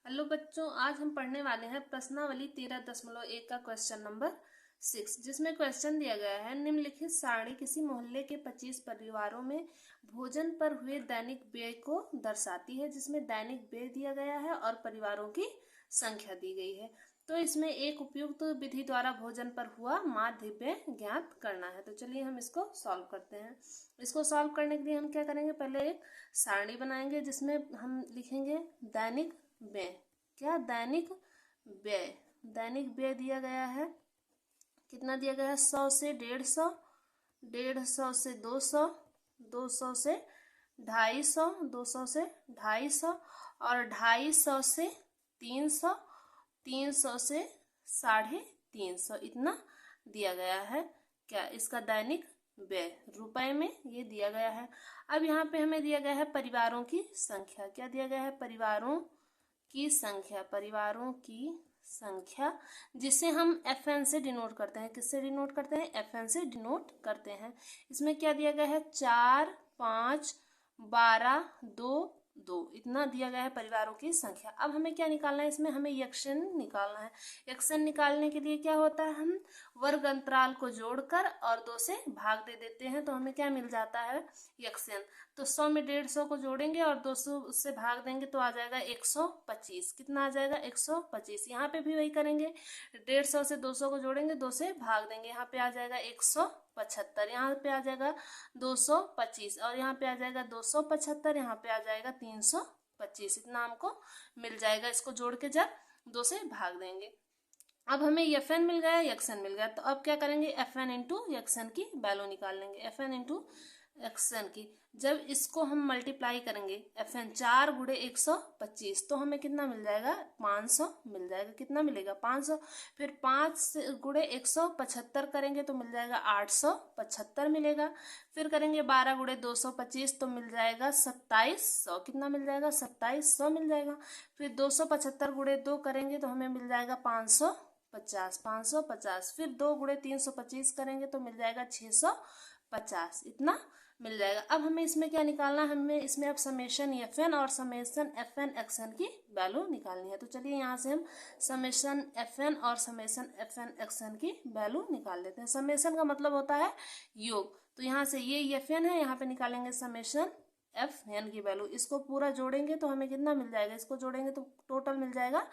Hello बच्चों, आज हम पढ़ने वाले हैं प्रश्नावली 13.1 का क्वेश्चन नंबर 6, जिसमें क्वेश्चन दिया गया है निम्नलिखित सारणी किसी मोहल्ले के 25 परिवारों में भोजन पर हुए दैनिक व्यय को दर्शाती है, जिसमें दैनिक व्यय दिया गया है और परिवारों की संख्या दी गई है। तो इसमें एक उपयुक्त विधि द्वारा भोजन पर हुआ माध्य व्यय ज्ञात करना है। तो चलिए हम इसको सॉल्व करते हैं। इसको सॉल्व करने के लिए हम क्या करेंगे, पहले एक सारणी बनाएंगे जिसमें हम लिखेंगे दैनिक व्यय। क्या? दैनिक व्यय। दैनिक व्यय दिया गया है, कितना दिया गया है? 100 से 150, 150 से 200, 200 से 250, 200 से 250 और 250 से 300, 300 से 350, इतना दिया गया है। क्या? इसका दैनिक व्यय रुपए में ये दिया गया है। अब यहाँ पे हमें दिया गया है परिवारों की संख्या। क्या दिया गया है? परिवारों की संख्या। परिवारों की संख्या जिसे हम FN से डिनोट करते हैं। किससे डिनोट करते हैं? FN से डिनोट करते हैं। इसमें क्या दिया गया है? 4, 5, 12, 2, 2, इतना दिया गया है परिवारों की संख्या। अब हमें क्या निकालना है? इसमें हमें यक्षन निकालना है। यक्षन निकालने के लिए क्या होता है, हम वर्ग अंतराल को जोड़कर और 2 से भाग दे देते हैं, तो हमें क्या मिल जाता है? यक्षन। तो 100 में 150 को जोड़ेंगे और 200 उससे भाग देंगे तो आ जाएगा 125। कितना आ जाएगा? 125। यहाँ पे भी वही करेंगे, 150 से 200 को जोड़ेंगे, 2 से भाग देंगे, यहाँ पे आ जाएगा 175, यहाँ पे आ जाएगा 225 और यहाँ पे आ जाएगा 275, यहाँ पे आ जाएगा 325। इतना हमको मिल जाएगा, इसको जोड़ के जब 2 से भाग देंगे। अब हमें FN मिल गया, यक्षन मिल गया, तो अब क्या करेंगे? FN इंटू यक्षन की वैल्यू निकाल लेंगे। FN इंटू यक्षन की जब इसको हम मल्टीप्लाई करेंगे, FN 4 गुणे 125, तो हमें कितना मिल जाएगा? 500 मिल जाएगा। कितना मिलेगा? 500। फिर 5 गुणे 175 करेंगे तो मिल जाएगा 875 मिलेगा। फिर करेंगे 12 गुणे 225 तो मिल जाएगा 2700। कितना मिल जाएगा? 2700 मिल जाएगा। फिर 275 गुणे 2 करेंगे तो हमें मिल जाएगा 550, 550। फिर 2 गुणे 325 करेंगे तो मिल जाएगा 650, इतना मिल जाएगा। अब हमें इसमें क्या निकालना है? हमें इसमें अब समेशन FN और समेशन FN XN की वैल्यू निकालनी है। तो चलिए यहाँ से हम समेशन FN और समेशन FN XN की वैल्यू निकाल लेते हैं। समेशन का मतलब होता है योग, तो यहाँ से ये FN है, यहाँ पे निकालेंगे समेशन FN की वैल्यू। इसको पूरा जोड़ेंगे तो हमें कितना मिल जाएगा? इसको जोड़ेंगे तो टोटल मिल जाएगा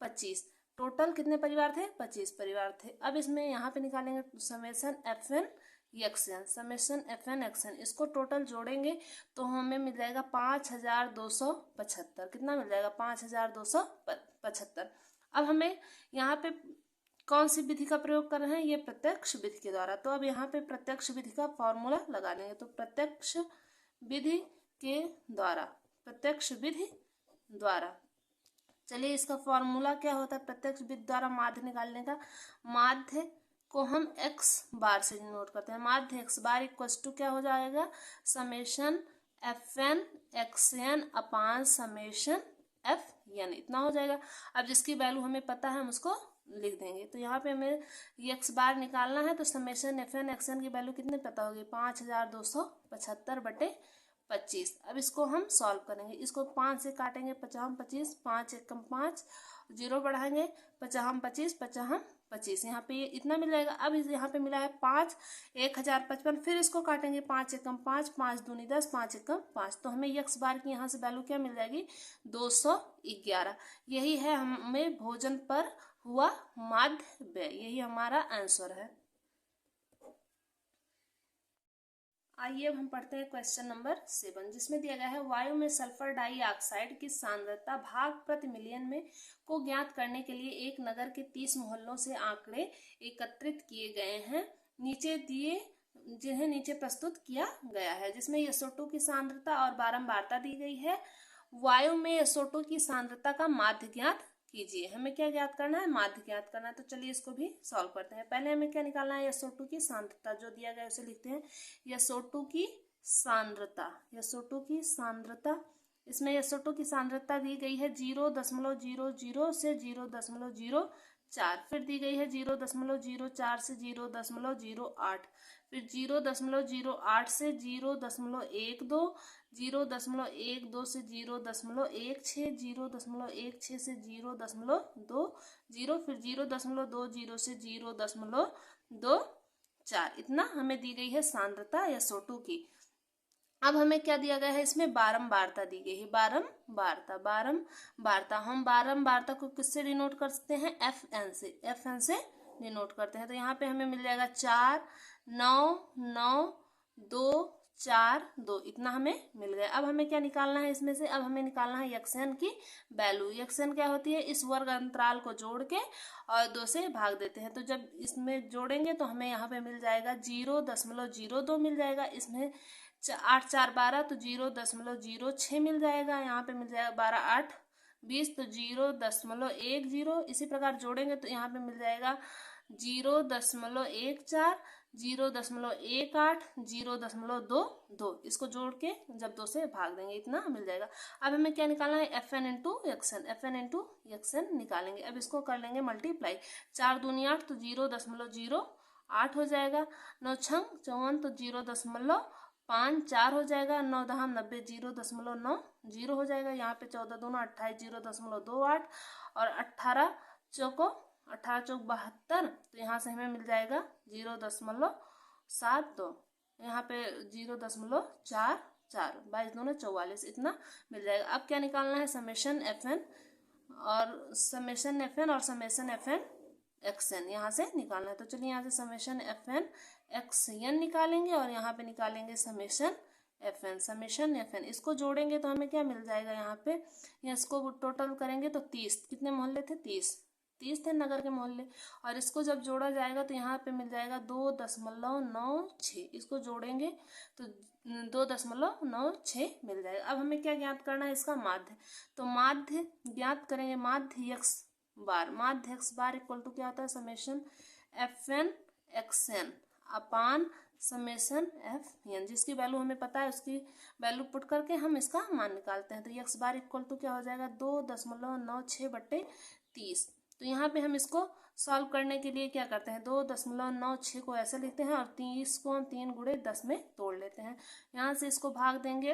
25। टोटल कितने परिवार थे? 25 परिवार थे। अब इसमें यहाँ पे निकालेंगे समेशन FN यक्षन, समेशन FN यक्षन, इसको टोटल जोड़ेंगे तो हमें मिल जाएगा 5275। कितना मिल जाएगा? 5275। अब हमें यहाँ पे कौन सी विधि का प्रयोग कर रहे हैं? ये प्रत्यक्ष विधि के द्वारा। तो अब यहाँ पे प्रत्यक्ष विधि का फॉर्मूला लगा लेंगे। तो प्रत्यक्ष विधि के द्वारा, प्रत्यक्ष विधि द्वारा, चलिए इसका फॉर्मूला क्या होता है प्रत्यक्ष विधि द्वारा माध्य निकालने का? माध्य को हम x बार से नोट करते हैं। माध्य x बार इक्वल टू क्या हो जाएगा? समेशन FN XN अपान समेशन FN, इतना हो जाएगा। अब जिसकी वैल्यू हमें पता है हम उसको लिख देंगे। तो यहाँ पे हमें x बार निकालना है, तो समेशन FN XN की वैल्यू कितने पता होगी? 5275 बटे 25। अब इसको हम सॉल्व करेंगे। इसको 5 से काटेंगे, 50 25, 5 एकम 5, 0 बढ़ाएंगे, 50 25, 50 25, यहाँ पे ये इतना मिल जाएगा। अब यहाँ पे मिला है 5, 1055। फिर इसको काटेंगे, 5 एकम 5, 5 दूनी 10, 5 एकम 5, तो हमें x बार की यहाँ से वैल्यू क्या मिल जाएगी? 211। यही है हमें भोजन पर हुआ माध्य व्यय, यही हमारा आंसर है। आइए अब हम पढ़ते हैं क्वेश्चन नंबर 7, जिसमें दिया गया है वायु में सल्फर डाइऑक्साइड की सांद्रता भाग प्रति मिलियन में को ज्ञात करने के लिए एक नगर के 30 मोहल्लों से आंकड़े एकत्रित किए गए हैं, नीचे दिए जिन्हें नीचे प्रस्तुत किया गया है, जिसमें SO2 की सांद्रता और बारंबारता दी गई है। वायु में SO2 की सांद्रता का माध्य ज्ञात कीजिए। हमें क्या ज्ञात करना है? माध्य ज्ञात करना है। तो चलिए इसको भी सॉल्व करते हैं। पहले हमें क्या निकालना है? SO2 की सांद्रता, जो दिया गया उसे लिखते हैं। SO2 की सांद्रता, SO2 की सांद्रता, इसमें SO2 की सांद्रता दी गई है 0.00 से 0.04, फिर दी गई है 0.04 से 0.08, फिर 0.08 से 0.12, 0.12 से 0.16, 0.16 से 0.20, फिर 0.20 से 0.24, इतना हमें दी गई है सांद्रता SO2 की। अब हमें क्या दिया गया है, इसमें बारंबारता दी गई है, बारंबारता। हम बारंबारता को किससे डिनोट कर सकते हैं, FN से डिनोट करते हैं। तो यहाँ पे हमें मिल जाएगा 4, 9, 9, 2, 4, 2, इतना हमें मिल गया। अब हमें क्या निकालना है इसमें से, अब हमें निकालना है यक्सन की वैल्यू। यक्सन क्या होती है, इस वर्ग अंतराल को जोड़ के और 2 से भाग देते हैं। तो जब इसमें जोड़ेंगे तो हमें यहाँ पे मिल जाएगा 0.02 मिल जाएगा। इसमें 8 4 12 तो 0.06 मिल जाएगा। यहाँ पे मिल जाएगा 12 8 20 तो 0.10। इसी प्रकार जोड़ेंगे तो यहाँ पे मिल जाएगा 0.14, 0.18, 0.22। इसको जोड़ के जब 2 से भाग देंगे इतना मिल जाएगा। अब हमें क्या निकालना है, FN इंटू यक्सन निकालेंगे। अब इसको कर लेंगे मल्टीप्लाई। 4 दूनी 8 तो 0.08 हो जाएगा। 9 छंग 54 तो 0.5 4 हो जाएगा। 9 दहम 90 0.90 हो जाएगा। यहाँ पे 14 दूना 28 0.28 और 18 चौको 72, तो यहाँ से हमें मिल जाएगा 0.72। यहाँ पे 0.44, 22 दूना 44, इतना मिल जाएगा। अब क्या निकालना है, समेशन FN और समेशन FN XN यहाँ से निकालना है। तो चलिए यहाँ से समेशन FN XN निकालेंगे और यहाँ पे निकालेंगे समेशन FN। इसको जोड़ेंगे तो हमें क्या मिल जाएगा, यहाँ पे इसको टोटल करेंगे तो 30, कितने मोहल्ले थे, 30 थे नगर के मोहल्ले। और इसको जब जोड़ा जाएगा तो यहाँ पे मिल जाएगा 2.96। इसको जोड़ेंगे तो 2.96 मिल जाएगा। अब हमें क्या ज्ञात करना है, इसका माध्य। तो माध्य ज्ञात करेंगे, माध्य x बार इक्वल टू क्या होता है, समेशन FN XN अपान समेशन FN, जिसकी वैल्यू हमें पता है उसकी वैल्यू पुट करके हम इसका मान निकालते हैं। तो x बार इक्वल टू क्या हो जाएगा, 2.96/30। तो यहाँ पे हम इसको सॉल्व करने के लिए क्या करते हैं, 2.96 को ऐसे लिखते हैं और 30 को हम 3 गुणे 10 में तोड़ लेते हैं। यहाँ से इसको भाग देंगे,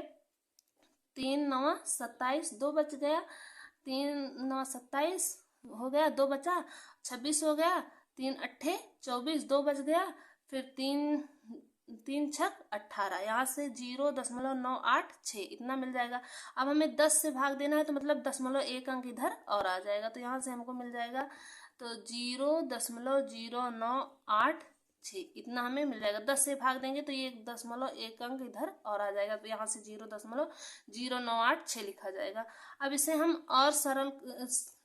3 9 27, 2 बच गया, 3 9 27 हो गया, 2 बचा, 26 हो गया, 3 8 24, 2 बच गया, फिर 3 6 18, यहाँ से 0.986 इतना मिल जाएगा। अब हमें 10 से भाग देना है तो मतलब 0.1 अंक इधर और आ जाएगा। तो यहाँ से हमको मिल जाएगा तो 0.0986 इतना हमें मिल जाएगा। 10 से भाग देंगे तो ये 0.1 अंक इधर और आ जाएगा। तो यहाँ से 0.0986 लिखा जाएगा। अब इसे हम और सरल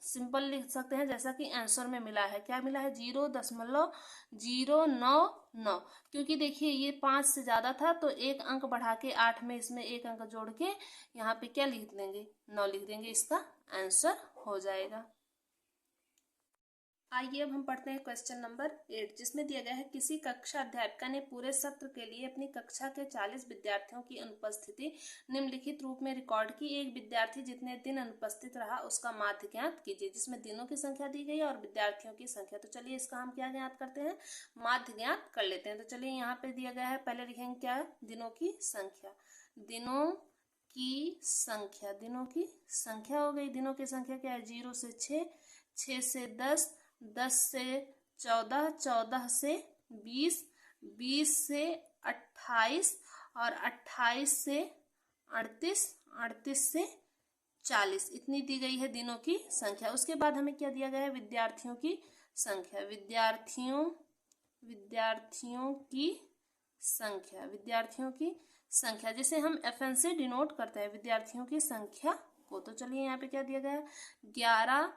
सिंपल लिख सकते हैं, जैसा कि आंसर में मिला है। क्या मिला है, 0.099, क्योंकि देखिए ये 5 से ज़्यादा था तो एक अंक बढ़ा के 8 में इसमें एक अंक जोड़ के यहाँ पे क्या लिख देंगे, 9 लिख देंगे। इसका आंसर हो जाएगा। आइए अब हम पढ़ते हैं क्वेश्चन नंबर 8, जिसमें दिया गया है, किसी कक्षा अध्यापिका ने पूरे सत्र के लिए अपनी कक्षा के 40 विद्यार्थियों की अनुपस्थिति निम्नलिखित रूप में रिकॉर्ड की। एक विद्यार्थी जितने दिन अनुपस्थित रहा उसका माध्य ज्ञात कीजिए, जिसमें दिनों की संख्या दी गई है और विद्यार्थियों की संख्या। तो चलिए इसका हम क्या ज्ञात करते हैं, माध्य ज्ञात कर लेते हैं। तो चलिए यहाँ पे दिया गया है, पहले लिखेंगे क्या, दिनों की संख्या। दिनों की संख्या हो गई। दिनों की संख्या क्या है, 0 से 6, 6 से 10, 10 से 14, 14 से 20, 20 से 28 और 28 से 38, 38 से 40, इतनी दी गई है दिनों की संख्या। उसके बाद हमें क्या दिया गया है, विद्यार्थियों की संख्या। विद्यार्थियों की संख्या जिसे हम FN से डिनोट करते हैं, विद्यार्थियों की संख्या को। तो चलिए यहाँ पे क्या दिया गया है, 11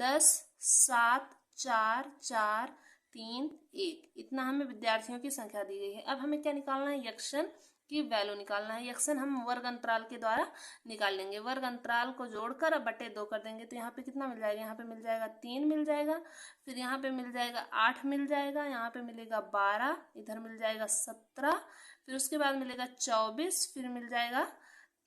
10 7 4 4 3 1, इतना हमें विद्यार्थियों की संख्या दी गई है। अब हमें क्या निकालना है, यक्सन की वैल्यू निकालना है। यक्सन हम वर्ग अंतराल के द्वारा निकाल लेंगे। वर्ग अंतराल को जोड़कर अब बटे 2 कर देंगे। तो यहाँ पे कितना मिल जाएगा, यहाँ पे मिल जाएगा 3 मिल जाएगा, फिर यहाँ पे मिल जाएगा 8 मिल जाएगा, यहाँ पे मिलेगा 12, इधर मिल जाएगा 17, फिर उसके बाद मिलेगा 24, फिर मिल जाएगा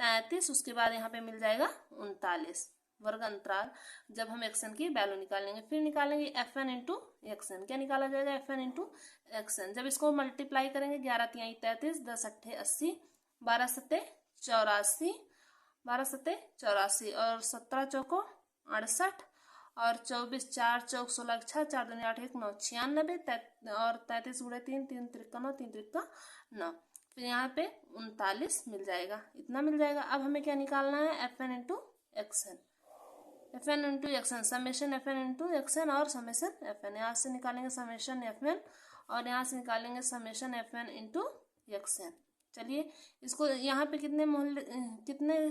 33, उसके बाद यहाँ पे मिल जाएगा 39। वर्ग अंतराल जब हम एक्सन की वैल्यू निकालेंगे, फिर निकालेंगे FN इंटू एक्सन। क्या निकाला जाएगा, FN इंटू एक्सन। जब इसको मल्टीप्लाई करेंगे, 11 3 33, 10 8 80, 12 7 84, 12 सत्ते 84 और 17 चौको 68 और 24 4 चौक 16 6 4 दूनी 8 1 9 96 और 33 गुणे 3 3 त्रिका 9 3 त्रिका 9। फिर यहाँ पे 39 मिल जाएगा, इतना मिल जाएगा। अब हमें क्या निकालना है, F N into X N, F N into X N, summation F N into X N और समेशन एफ एन। यहाँ से निकालेंगे समेशन एफ एन और यहाँ से निकालेंगे summation F N into X N. चलिए इसको यहाँ पे कितने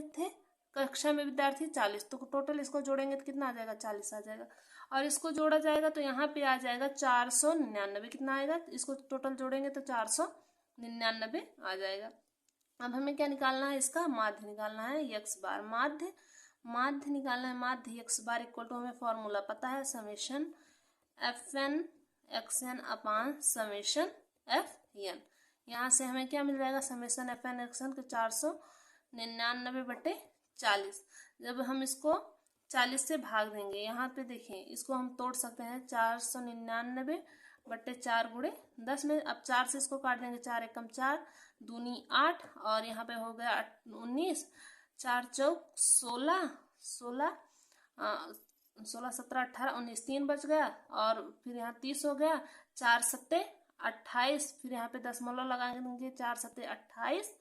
थे कक्षा में विद्यार्थी, 40, तो टोटल इसको जोड़ेंगे तो कितना आ जाएगा, 40 आ जाएगा। और इसको जोड़ा जाएगा तो यहाँ पे आ जाएगा 499, कितना आएगा, इसको टोटल जोड़ेंगे तो 499 आ जाएगा। अब हमें क्या निकालना है, इसका माध्य निकालना है, यक्स बार माध्य निकालना है। माध्य यक्स बार इक्वल टू, हमें फॉर्मूला पता है, summation F n x n upon summation F N. यहाँ से हमें क्या मिल जाएगा, summation F n x n के 499/40। जब हम इसको 40 से भाग देंगे, यहाँ पे देखिए इसको हम तोड़ सकते हैं, 499/4 गुणे 10 में। अब 4 से इसको काट देंगे, 4 एकम 4 दूनी 8 और यहाँ पे हो गया 19, 4 चौक 16 16 17 18 19, 3 बच गया और फिर यहाँ 30 हो गया, 4 सत्ते 28, फिर यहाँ पे दशमलव लगाएंगे, 4 सत्ते 28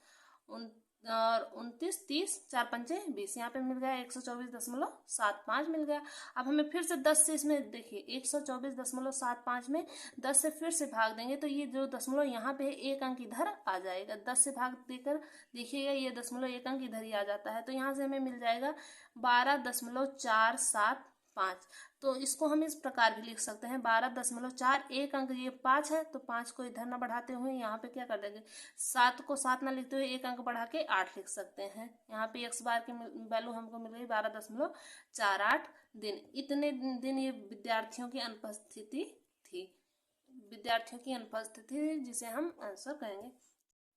और 29 30, 4 पंचे 20, यहाँ पे मिल गया 124.75 मिल गया। अब हमें फिर से 10 से इसमें देखिए 124.75 में 10 से फिर से भाग देंगे तो ये जो दशमलव यहाँ पे है 1 अंक इधर आ जाएगा। 10 से भाग देकर देखिएगा ये दशमलव 1 अंक इधर ही आ जाता है, तो यहाँ से हमें मिल जाएगा 12.475। तो इसको हम इस प्रकार भी लिख सकते हैं, 12.4, 1 अंक ये 5 है तो 5 को इधर ना बढ़ाते हुए यहाँ पे क्या कर देंगे, 7 को 7 ना लिखते हुए 1 अंक बढ़ा के 8 लिख सकते हैं। यहाँ पे एक्स बार की वैल्यू हमको मिल गई 12.48 दिन। इतने दिन ये विद्यार्थियों की अनुपस्थिति थी, जिसे हम आंसर करेंगे।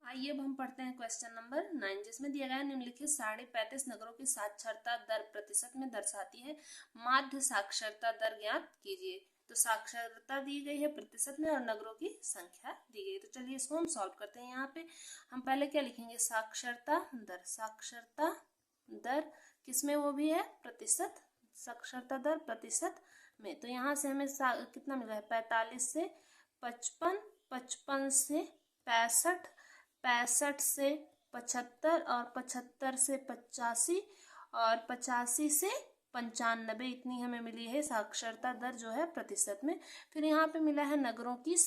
आइए अब हम पढ़ते हैं क्वेश्चन नंबर 9, जिसमें दिया गया है निम्नलिखित 35 नगरों की साक्षरता दर प्रतिशत में दर्शाती है, माध्य साक्षरता दर ज्ञात कीजिए। तो साक्षरता दी गई है प्रतिशत में और नगरों की संख्या दी गई है। तो चलिए इसको हम सॉल्व करते हैं। यहाँ पे हम पहले क्या लिखेंगे, साक्षरता दर किसमें, वो भी है प्रतिशत, साक्षरता दर प्रतिशत में। तो यहाँ से हमें कितना मिल रहा है, 45 से 55, 55 से 65, 65 से 75 और 75 से 85 और 85 से 95, इतनी हमें मिली है साक्षरता दर जो है प्रतिशत में। फिर यहाँ पे मिला है नगरों की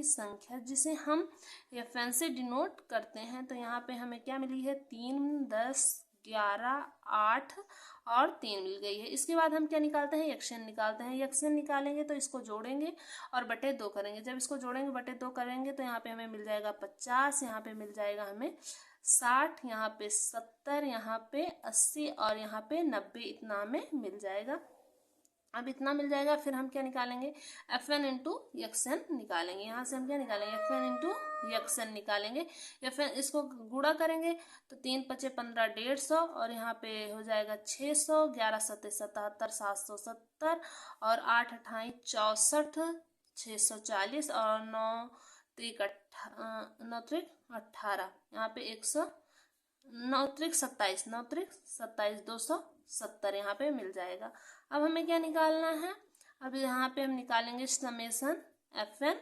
संख्या जिसे हम FN से डिनोट करते हैं। तो यहाँ पे हमें क्या मिली है, 3 10 11 8 और 3 मिल गई है। इसके बाद हम क्या निकालते हैं, यक्षन निकालते हैं। यक्षन निकालेंगे तो इसको जोड़ेंगे और बटे 2 करेंगे। जब इसको जोड़ेंगे बटे 2 करेंगे तो यहाँ पे हमें मिल जाएगा 50, यहाँ पे मिल जाएगा हमें 60, यहाँ पे 70, यहाँ पे 80 और यहाँ पे 90, इतना हमें मिल जाएगा। अब इतना मिल जाएगा, फिर हम क्या निकालेंगे, FN इंटू यक्सन निकालेंगे। यहाँ से हम क्या निकालेंगे, FN इंटू यक्सन निकालेंगे। FN इसको गुणा करेंगे तो 3 × 5 = 15, 150 और यहाँ पे हो जाएगा 600, 11 × 7 = 77, 770 और 8 × 8 = 64, 640 और 9 × 3 = 18, यहाँ पे 9 × 3 = 27, 9 × 3 = 27, 270 यहाँ पे मिल जाएगा। अब हमें क्या निकालना है, अब यहाँ पे हम निकालेंगे समेशन FN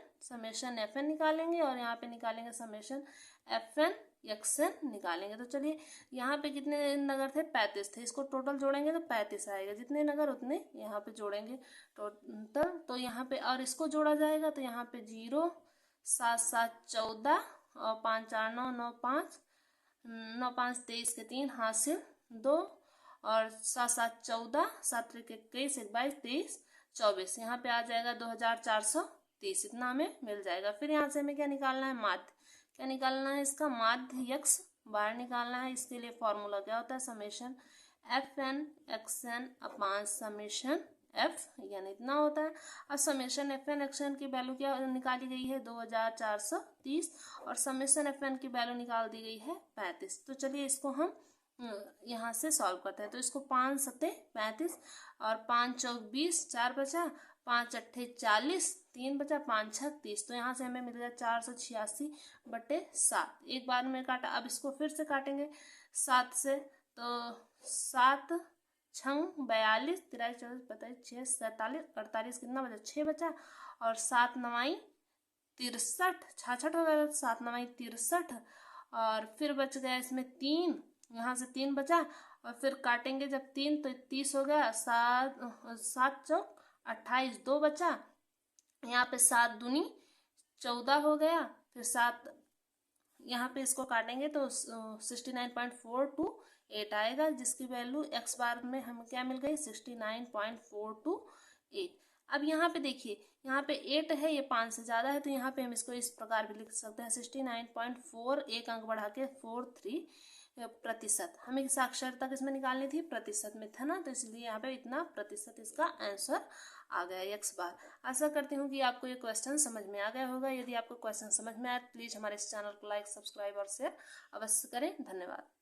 निकालेंगे और यहाँ पे निकालेंगे समेशन FN यक्सन निकालेंगे। तो चलिए यहाँ पे कितने नगर थे, 35 थे, इसको टोटल जोड़ेंगे तो 35 आएगा। जितने नगर उतने यहाँ पे जोड़ेंगे टोटल। तो यहाँ पे और इसको जोड़ा जाएगा तो यहाँ पे 0 7 7 14 और 5 4 9 9 5 9 5 23 के 3 हासिल 2 और 7 7 14 7 3 21 22 23 24, यहाँ पे आ जाएगा 2430, इतना हमें मिल जाएगा। फिर यहाँ से हमें क्या निकालना है, माध्य। क्या निकालना है, इसका माध्य यक्स बार निकालना है। इसके लिए फॉर्मूला क्या होता है, समेशन FN XN अपान समेशन FN, इतना होता है। अब समेशन FN XN की वैल्यू क्या निकाली गई है, 2430 और समेशन FN की वैल्यू निकाल दी गई है 35। तो चलिए इसको हम यहाँ से सॉल्व करते हैं। तो इसको 5 × 7 = 35 और 5 × 4 = 20, 4 बचा 5 अट्ठे 40, 3 बचा, 5 छः 30। तो यहाँ से हमें मिल गया 486/7। एक बार में काटा। अब इसको फिर से काटेंगे 7 से, तो 7 छंग 42, 43 24 25 6 47 48, कितना बचा 6 बचा, और 7 9 63 66 हो गया, 7 9 63, और फिर बच गया इसमें 3, यहाँ से 3 बचा, और फिर काटेंगे जब 3 तो 30 हो गया, 7 7 चौक 28, 2 बचा, यहाँ पे 7 दूनी 14 हो गया, फिर 7 यहाँ पे इसको काटेंगे तो 69.428 आएगा, जिसकी वैल्यू x बार में हमें क्या मिल गई 69.428। अब यहाँ पे देखिए, यहाँ पे 8 है, ये 5 से ज़्यादा है, तो यहाँ पे हम इसको इस प्रकार भी लिख सकते हैं 69.4, एक अंक बढ़ा के 43%। हमें साक्षरता किसमें निकालनी थी, प्रतिशत में था ना, तो इसलिए यहाँ पे इतना प्रतिशत इसका आंसर आ गया x बार। आशा करती हूँ कि आपको ये क्वेश्चन समझ में आ गया होगा। यदि आपको क्वेश्चन समझ में आया, प्लीज़ हमारे इस चैनल को लाइक, सब्सक्राइब और शेयर अवश्य करें। धन्यवाद।